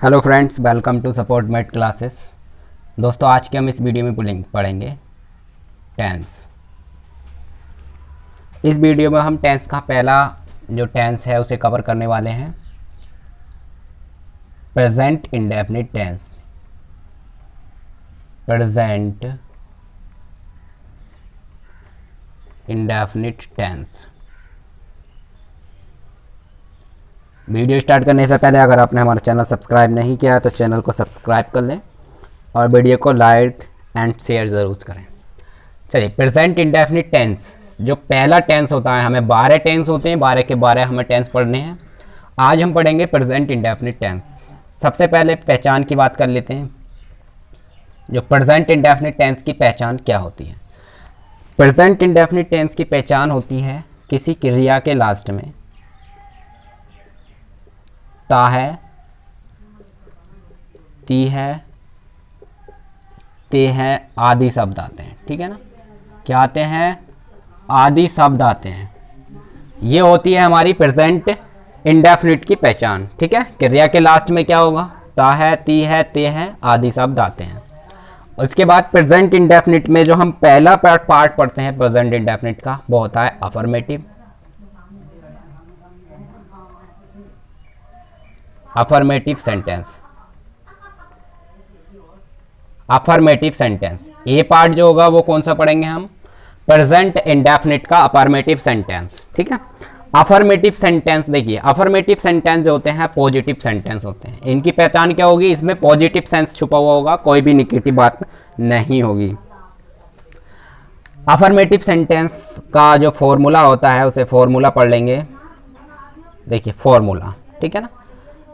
Hello friends, welcome to support mate classes. दोस्तों, आज के हम इस वीडियो में पढ़ेंगे टेंस। इस वीडियो में हम टेंस का पहला जो टेंस है उसे कवर करने वाले हैं, present indefinite tense. Present indefinite tense. Video start करने से पहले अगर आपने हमारा चैनल सब्सक्राइब नहीं किया है तो चैनल को सब्सक्राइब कर लें और वीडियो को लाइक एंड शेयर ज़रूर करें। चलिए, प्रेजेंट इंडेफिनिट टेंस जो पहला टेंस होता है, हमें 12 टेंस होते हैं, 12 के 12 हमें टेंस पढ़ने हैं। आज हम पढ़ेंगे प्रेजेंट इंडेफिनिट टेंस। सबसे पहले पहचान की बात कर लेते हैं। जो प्रेजेंट इंडेफिनिट टेंस की पहचान क्या होती है? प्रेजेंट इंडेफिनिट टेंस की पहचान होती है किसी क्रिया के लास्ट में ता है, ती है, ते हैं आदि शब्द आते हैं। ठीक है ना? क्या आते हैं? आदि शब्द आते हैं। ये होती है हमारी प्रेजेंट इंडेफिनिट की पहचान। ठीक है? क्रिया के लास्ट में क्या होगा? ता है, ती है, ते हैं आदि शब्द आते हैं। उसके बाद प्रेजेंट इंडेफिनिट में जो हम पहला पार्ट पढ़ते हैं प्रेजेंट इंडेफिनिट का, वो होता है affirmative. Affirmative sentence. Affirmative sentence ये पार्ट जो होगा वो कौन सा पढ़ेंगे हम? प्रेजेंट इंडेफिनिट का अफर्मेटिव सेंटेंस। ठीक है? अफर्मेटिव सेंटेंस देखिए, अफर्मेटिव सेंटेंस जो होते हैं पॉजिटिव सेंटेंस होते हैं। इनकी पहचान क्या होगी? इसमें पॉजिटिव सेंस छुपा हुआ होगा, कोई भी निगेटिव बात नहीं होगी। अफर्मेटिव सेंटेंस का जो फॉर्मूला होता है उसे फॉर्मूला पढ़ लेंगे। देखिए फॉर्मूला, ठीक है ना?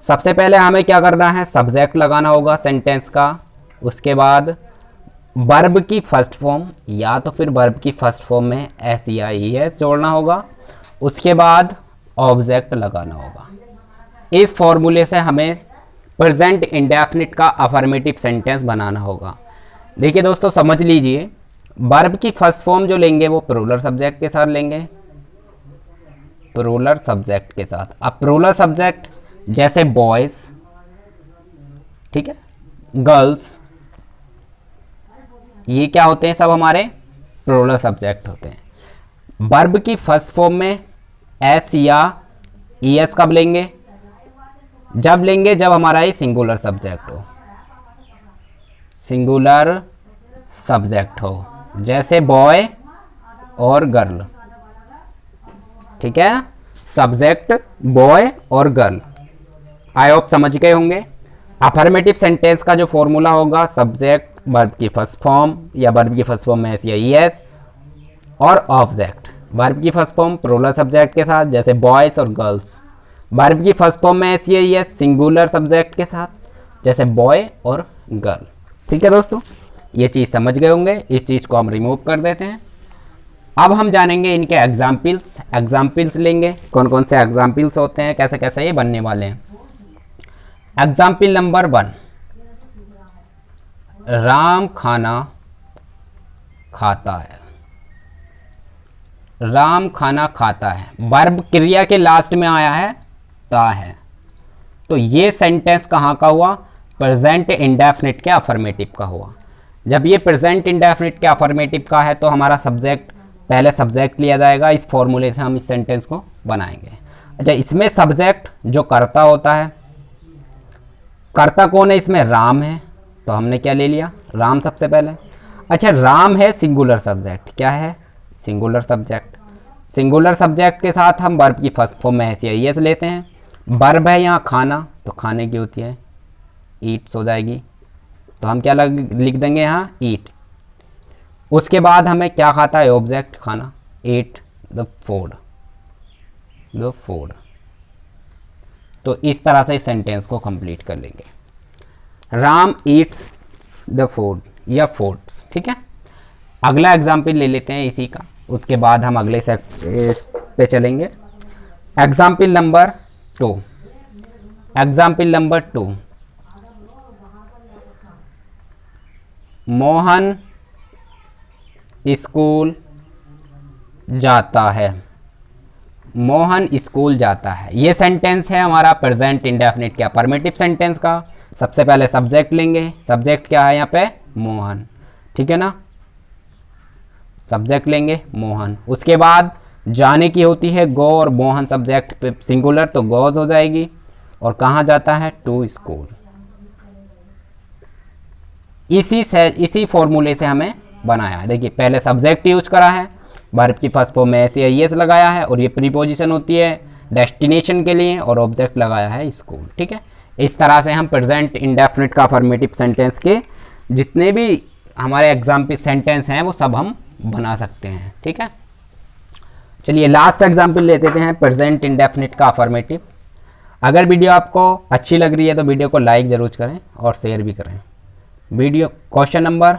सबसे पहले हमें क्या करना है? सब्जेक्ट लगाना होगा सेंटेंस का। उसके बाद वर्ब की फर्स्ट फॉर्म या तो फिर वर्ब की फर्स्ट फॉर्म में एस या ई एस जोड़ना होगा। उसके बाद ऑब्जेक्ट लगाना होगा। इस फॉर्मूले से हमें प्रेजेंट इंडेफिनिट का अफर्मेटिव सेंटेंस बनाना होगा। देखिए दोस्तों, समझ लीजिए, वर्ब की फर्स्ट फॉर्म जो लेंगे वो प्लूरल सब्जेक्ट के साथ लेंगे। प्लूरल सब्जेक्ट के साथ। अब प्लूरल सब्जेक्ट जैसे बॉयज, ठीक है, गर्ल्स, ये क्या होते हैं? सब हमारे प्लूरल सब्जेक्ट होते हैं। वर्ब की फर्स्ट फॉर्म में एस या ई एस कब लेंगे? जब लेंगे जब हमारा ये सिंगुलर सब्जेक्ट हो। सिंगुलर सब्जेक्ट हो, जैसे बॉय और गर्ल। ठीक है? सब्जेक्ट बॉय और गर्ल। आई होप समझ गए होंगे। अफर्मेटिव सेंटेंस का जो फॉर्मूला होगा, सब्जेक्ट वर्ब की फर्स्ट फॉर्म या वर्ब की फर्स्ट फॉर्म में एस या ई एस, और ऑब्जेक्ट वर्ब की फर्स्ट फॉर्म प्लूरल सब्जेक्ट के साथ जैसे बॉयज और गर्ल्स। वर्ब की फर्स्ट फॉर्म में एस या ई एस सिंगुलर सब्जेक्ट के साथ जैसे बॉय और गर्ल। ठीक है दोस्तों, ये चीज़ समझ गए होंगे। इस चीज़ को हम रिमूव कर देते हैं। अब हम जानेंगे इनके एग्जाम्पल्स। एग्जाम्पल्स लेंगे, कौन कौन से एग्जाम्पल्स होते हैं, कैसे कैसे ये बनने वाले हैं। एग्जाम्पल नंबर 1, राम खाना खाता है। राम खाना खाता है। वर्ब क्रिया के लास्ट में आया है, ता है। तो ये सेंटेंस कहाँ का हुआ? प्रेजेंट इंडेफिनिट के अफर्मेटिव का हुआ। जब ये प्रेजेंट इंडेफिनिट के अफर्मेटिव का है तो हमारा सब्जेक्ट, पहले सब्जेक्ट लिया जाएगा। इस फॉर्मूले से हम इस सेंटेंस को बनाएंगे। अच्छा, इसमें सब्जेक्ट जो कर्ता होता है, कर्ता कौन है? इसमें राम है, तो हमने क्या ले लिया? राम सबसे पहले। अच्छा, राम है सिंगुलर सब्जेक्ट। क्या है? Singular subject. सिंगुलर सब्जेक्ट के साथ हम वर्ब की फर्स्ट फॉर्म में एस या ई एस लेते हैं। वर्ब है यहाँ खाना, तो खाने की होती है ईट्स हो जाएगी, तो हम क्या लिख देंगे यहाँ? ईट। उसके बाद हमें क्या खाता है? ऑब्जेक्ट खाना, eat the food. The food. तो इस तरह से सेंटेंस को कंप्लीट कर लेंगे। राम ईट्स द फूड या फूड्स। ठीक है? अगला एग्जाम्पल ले लेते हैं इसी का, उसके बाद हम अगले पे चलेंगे। Example number 2। Example number 2, Mohan school जाता है। मोहन स्कूल जाता है। ये सेंटेंस है हमारा प्रेजेंट इंडेफिनिट के अफर्मेटिव सेंटेंस का। सबसे पहले सब्जेक्ट लेंगे, सब्जेक्ट क्या है यहाँ पे, मोहन, ठीक है ना, सब्जेक्ट लेंगे मोहन। उसके बाद जाने की होती है गो, और मोहन सब्जेक्ट पे सिंगुलर तो गोज हो जाएगी, और कहाँ जाता है, टू स्कूल। इसी फॉर्मूले से हमें बनाया है। देखिए पहले सब्जेक्ट यूज करा है, वर्ब की फर्स्ट फॉर्म में एस या एस लगाया है, और ये प्रीपोजिशन होती है डेस्टिनेशन के लिए, और ऑब्जेक्ट लगाया है स्कूल, ठीक है। इस तरह से हम प्रेजेंट इंडेफिनिट का अफर्मेटिव सेंटेंस के जितने भी हमारे एग्जाम्पल सेंटेंस हैं वो सब हम बना सकते हैं, ठीक है। चलिए लास्ट एग्जाम्पल लेते हैं प्रेजेंट इंडेफिनिट का अफर्मेटिव। अगर वीडियो आपको अच्छी लग रही है तो वीडियो को लाइक ज़रूर करें और शेयर भी करें। वीडियो क्वेश्चन नंबर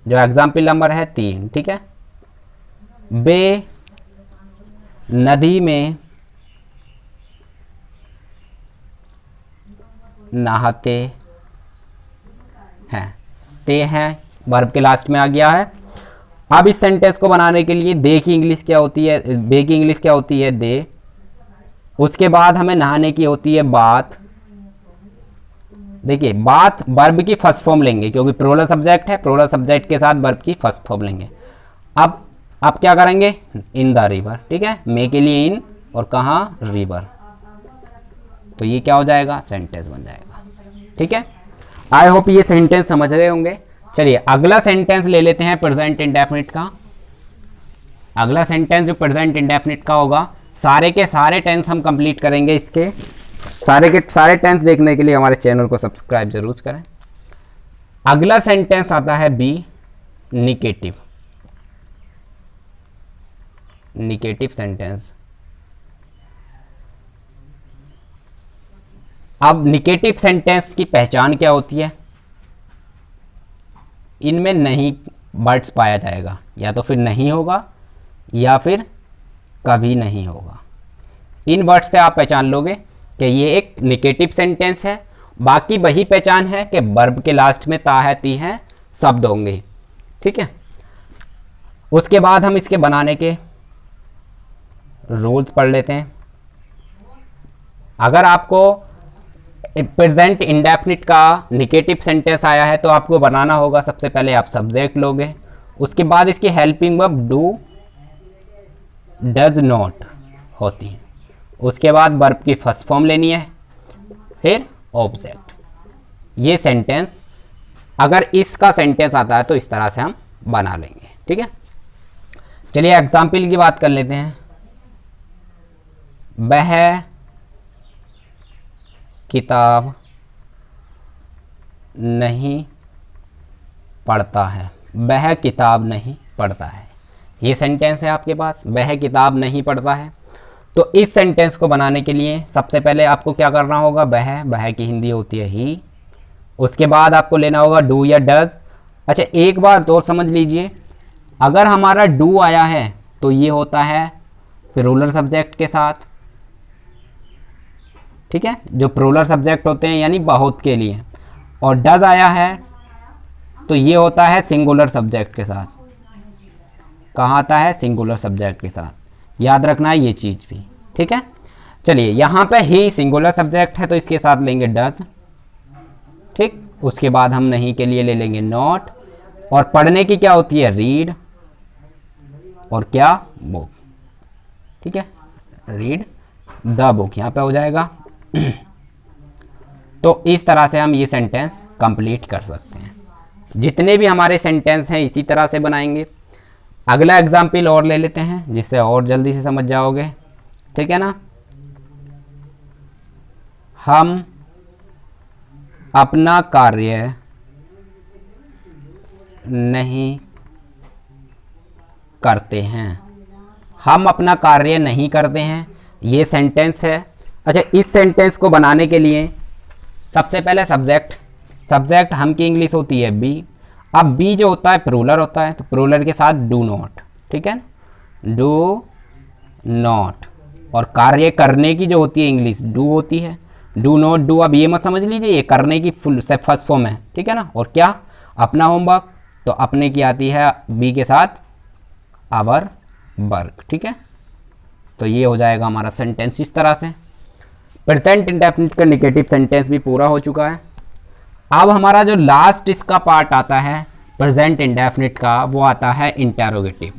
जो एग्जाम्पल नंबर है 3, ठीक है। वे नदी में नहाते हैं, ते हैं वर्ब के लास्ट में आ गया है। अब इस सेंटेंस को बनाने के लिए दे की इंग्लिश क्या होती है, बे की इंग्लिश क्या होती है, दे। उसके बाद हमें नहाने की होती है बात। देखिए बात वर्ब की फर्स्ट फॉर्म लेंगे क्योंकि प्लूरल सब्जेक्ट है, प्लूरल सब्जेक्ट के साथ वर्ब की फर्स्ट फॉर्म लेंगे। अब क्या करेंगे, इन द रिवर, ठीक है, मे के लिए इन और कहाँ, रिवर, तो ये क्या हो जाएगा, सेंटेंस बन जाएगा, ठीक है। आई होप ये सेंटेंस समझ रहे होंगे। चलिए अगला सेंटेंस ले लेते हैं प्रेजेंट इंडेफिनिट का। अगला सेंटेंस जो प्रेजेंट इंडेफिनिट का होगा, सारे के सारे टेंस हम कंप्लीट करेंगे। इसके सारे के सारे टेंस देखने के लिए हमारे चैनल को सब्सक्राइब जरूर करें। अगला सेंटेंस आता है बी, निगेटिव, निगेटिव सेंटेंस। अब निगेटिव सेंटेंस की पहचान क्या होती है, इनमें नहीं वर्ड्स पाया जाएगा, या तो फिर नहीं होगा या फिर कभी नहीं होगा। इन वर्ड्स से आप पहचान लोगे कि ये एक निगेटिव सेंटेंस है। बाकी वही पहचान है कि वर्ब के लास्ट में ता है, ती है शब्द होंगे, ठीक है। उसके बाद हम इसके बनाने के रूल्स पढ़ लेते हैं। अगर आपको प्रेजेंट इंडेफिनिट का निगेटिव सेंटेंस आया है तो आपको बनाना होगा, सबसे पहले आप सब्जेक्ट लोगे, उसके बाद इसकी helping verb do, does not होती है, उसके बाद वर्ब की फर्स्ट फॉर्म लेनी है, फिर ऑब्जेक्ट। ये सेंटेंस अगर इसका सेंटेंस आता है तो इस तरह से हम बना लेंगे, ठीक है। चलिए एग्जाम्पल की बात कर लेते हैं। वह किताब नहीं पढ़ता है, वह किताब नहीं पढ़ता है, ये सेंटेंस है आपके पास, वह किताब नहीं पढ़ता है। तो इस सेंटेंस को बनाने के लिए सबसे पहले आपको क्या करना होगा, वह की हिंदी होती है ही। उसके बाद आपको लेना होगा डू या डज। अच्छा एक बात और समझ लीजिए, अगर हमारा डू आया है तो ये होता है प्लूरल सब्जेक्ट के साथ, ठीक है, जो प्लूरल सब्जेक्ट होते हैं यानी बहुत के लिए, और डज आया है तो ये होता है सिंगुलर सब्जेक्ट के साथ। कहाँ आता है, सिंगुलर सब्जेक्ट के साथ, याद रखना है ये चीज़ भी, ठीक है। चलिए यहाँ पे ही सिंगुलर सब्जेक्ट है तो इसके साथ लेंगे डज, ठीक। उसके बाद हम नहीं के लिए ले लेंगे नॉट, और पढ़ने की क्या होती है, रीड, और क्या, बुक, ठीक है, रीड द बुक यहाँ पे हो जाएगा। तो इस तरह से हम ये सेंटेंस कंप्लीट कर सकते हैं। जितने भी हमारे सेंटेंस हैं इसी तरह से बनाएंगे। अगला एग्जाम्पल और ले लेते हैं जिससे और जल्दी से समझ जाओगे, ठीक है ना। हम अपना कार्य नहीं करते हैं, हम अपना कार्य नहीं करते हैं, ये सेंटेंस है। अच्छा इस सेंटेंस को बनाने के लिए सबसे पहले सब्जेक्ट हम की इंग्लिश होती है बी। अब बी जो होता है प्लूरल होता है, तो प्लूरल के साथ डू नॉट, ठीक है, डू नॉट। और कार्य करने की जो होती है इंग्लिश डू होती है, डू नॉट डू। अब ये मत समझ लीजिए ये करने की फुल से फर्स्ट फॉर्म है, ठीक है ना। और क्या, अपना होमवर्क, तो अपने की आती है बी के साथ आवर वर्क, ठीक है। तो ये हो जाएगा हमारा सेंटेंस इस तरह से। प्रेजेंट इंडेफिनिट का नेगेटिव सेंटेंस भी पूरा हो चुका है। अब हमारा जो लास्ट इसका पार्ट आता है प्रेजेंट इंडेफिनिट का, वो आता है इंटेरोगेटिव।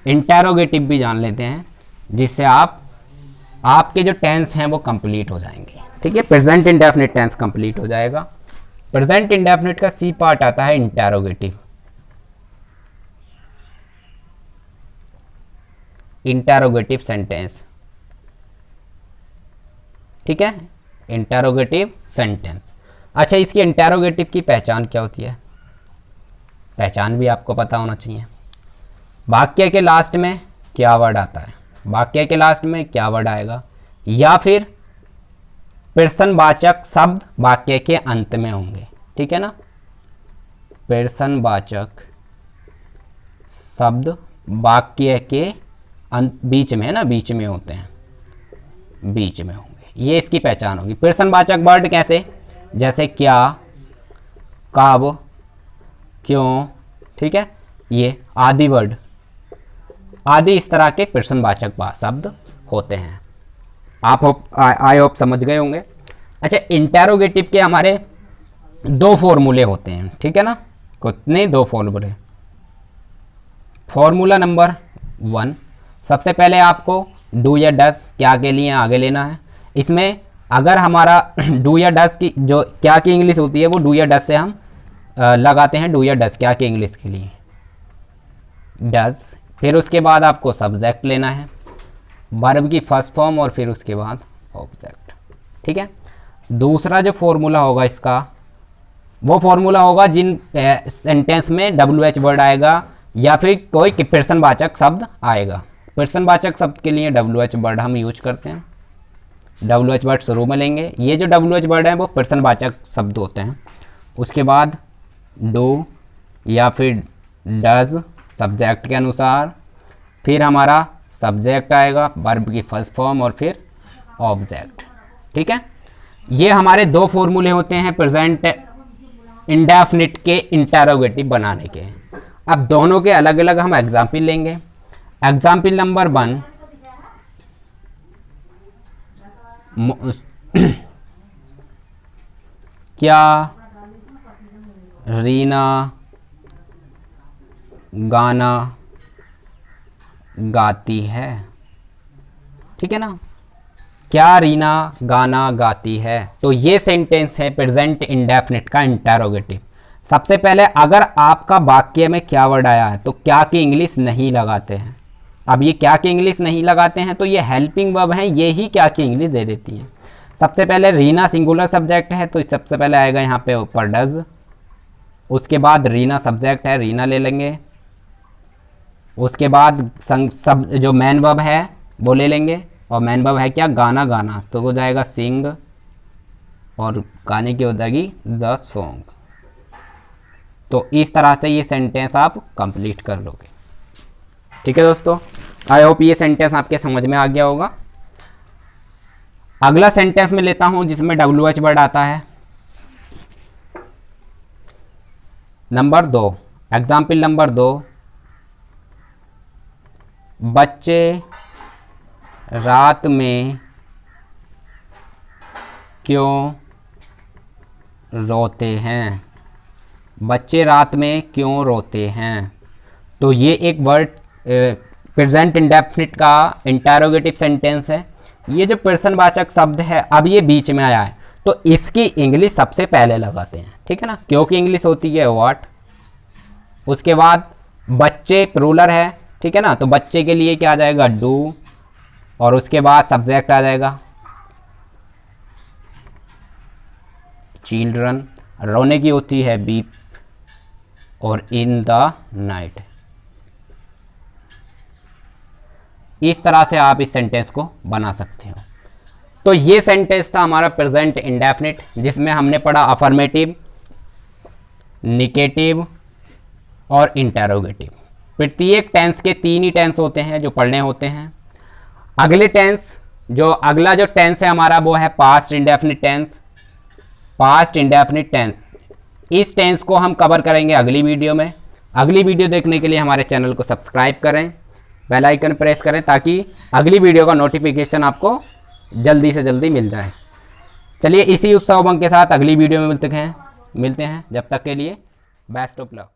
इंटेरोगेटिव भी जान लेते हैं, जिससे आपके जो टेंस हैं वो कंप्लीट हो जाएंगे। ठीक है, प्रेजेंट इंडेफिनिट टेंस कंप्लीट हो जाएगा। प्रेजेंट इंडेफिनिट का सी पार्ट आता है इंटेरोगेटिव। इंटेरोगेटिव सेंटेंस, ठीक है, इंटेरोगेटिव सेंटेंस। अच्छा, इसकी इंटेरोगेटिव की पहचान क्या होती है? पहचान भी आपको पता होना चाहिए। वाक्य के लास्ट में क्या वर्ड आता है? वाक्य के लास्ट में क्या वर्ड आएगा? या फिर प्रश्नवाचक शब्द वाक्य के अंत में होंगे। ठीक है ना, प्रश्नवाचक शब्द वाक्य के बीच में है ना, बीच में होते हैं, बीच में होंगे। ये इसकी पहचान होगी। प्रश्नवाचक वर्ड कैसे? जैसे क्या, कब, क्यों, ठीक है, ये आदि वर्ड, आदि इस तरह के प्रश्नवाचक शब्द होते हैं। आप आई होप समझ गए होंगे। अच्छा, इंटेरोगेटिव के हमारे दो फॉर्मूले होते हैं। ठीक है ना, कितने? दो फॉर्मूले। फॉर्मूला नंबर 1, सबसे पहले आपको डू या डज क्या के लिए आगे लेना है। इसमें अगर हमारा डू या डज की जो क्या की इंग्लिश होती है, वो डू या डज से हम लगाते हैं। डू या डज क्या की इंग्लिश के लिए डज। फिर उसके बाद आपको सब्जेक्ट लेना है, वर्ब की फर्स्ट फॉर्म, और फिर उसके बाद ऑब्जेक्ट। ठीक है, दूसरा जो फॉर्मूला होगा इसका, वो फॉर्मूला होगा जिन सेंटेंस में WH वर्ड आएगा या फिर कोई प्रश्नवाचक शब्द आएगा। प्रश्नवाचक शब्द के लिए WH वर्ड हम यूज करते हैं। WH वर्ड शुरू में लेंगे। ये जो WH वर्ड है वो प्रश्नवाचक शब्द होते हैं। उसके बाद डू या फिर डज सब्जेक्ट के अनुसार, फिर हमारा सब्जेक्ट आएगा, वर्ब की फर्स्ट फॉर्म, और फिर ऑब्जेक्ट। ठीक है, ये हमारे दो फॉर्मूले होते हैं प्रेजेंट इंडेफिनिट के इंटेरोगेटिव बनाने के। अब दोनों के अलग अलग हम एग्जाम्पल लेंगे। एग्जाम्पल नंबर 1, क्या रीना गाना गाती है? ठीक है ना, क्या रीना गाना गाती है? तो ये सेंटेंस है प्रेजेंट इंडेफिनिट का इंटेरोगेटिव। सबसे पहले अगर आपका वाक्य में क्या वर्ड आया है तो क्या की इंग्लिश नहीं लगाते हैं। अब ये क्या की इंग्लिश नहीं लगाते हैं तो ये हेल्पिंग वर्ब है, ये ही क्या की इंग्लिश दे देती है। सबसे पहले रीना सिंगुलर सब्जेक्ट है तो सबसे पहले आएगा यहाँ पे ऊपर डज। उसके बाद रीना सब्जेक्ट है, रीना ले लेंगे। उसके बाद सब जो मैन वर्ब है वो ले लेंगे, और मैन वर्ब है क्या? गाना, गाना, तो हो जाएगा सिंग, और गाने की हो जाएगी द सॉन्ग। तो इस तरह से ये सेंटेंस आप कंप्लीट कर लोगे। ठीक है दोस्तों, आई होप ये सेंटेंस आपके समझ में आ गया होगा। अगला सेंटेंस में लेता हूं जिसमें WH वर्ड आता है। नंबर 2, एग्जाम्पल नंबर 2, बच्चे रात में क्यों रोते हैं? बच्चे रात में क्यों रोते हैं? तो ये एक वर्ड प्रेजेंट इंडेफिनिट का इंटेरोगेटिव सेंटेंस है। ये जो प्रश्नवाचक शब्द है अब ये बीच में आया है तो इसकी इंग्लिश सबसे पहले लगाते हैं। ठीक है ना, क्योंकि इंग्लिश होती है व्हाट। उसके बाद बच्चे प्लूरल है, ठीक है ना, तो बच्चे के लिए क्या आ जाएगा? डू, और उसके बाद सब्जेक्ट आ जाएगा चिल्ड्रन। रोने की होती है बीप, और इन द नाइट। इस तरह से आप इस सेंटेंस को बना सकते हो। तो ये सेंटेंस था हमारा प्रेजेंट इंडेफिनिट, जिसमें हमने पढ़ा अफर्मेटिव, निगेटिव और इंटेरोगेटिव। प्रत्येक टेंस के 3 ही टेंस होते हैं जो पढ़ने होते हैं। अगले टेंस अगला जो टेंस है हमारा वो है past indefinite tense. Past indefinite tense, इस टेंस को हम कवर करेंगे अगली वीडियो में। अगली वीडियो देखने के लिए हमारे चैनल को सब्सक्राइब करें, बेल आइकन प्रेस करें ताकि अगली वीडियो का नोटिफिकेशन आपको जल्दी से जल्दी मिल जाए। चलिए इसी उत्साह उमंग के साथ अगली वीडियो में मिलते हैं। मिलते हैं, जब तक के लिए बेस्ट ऑफ लक।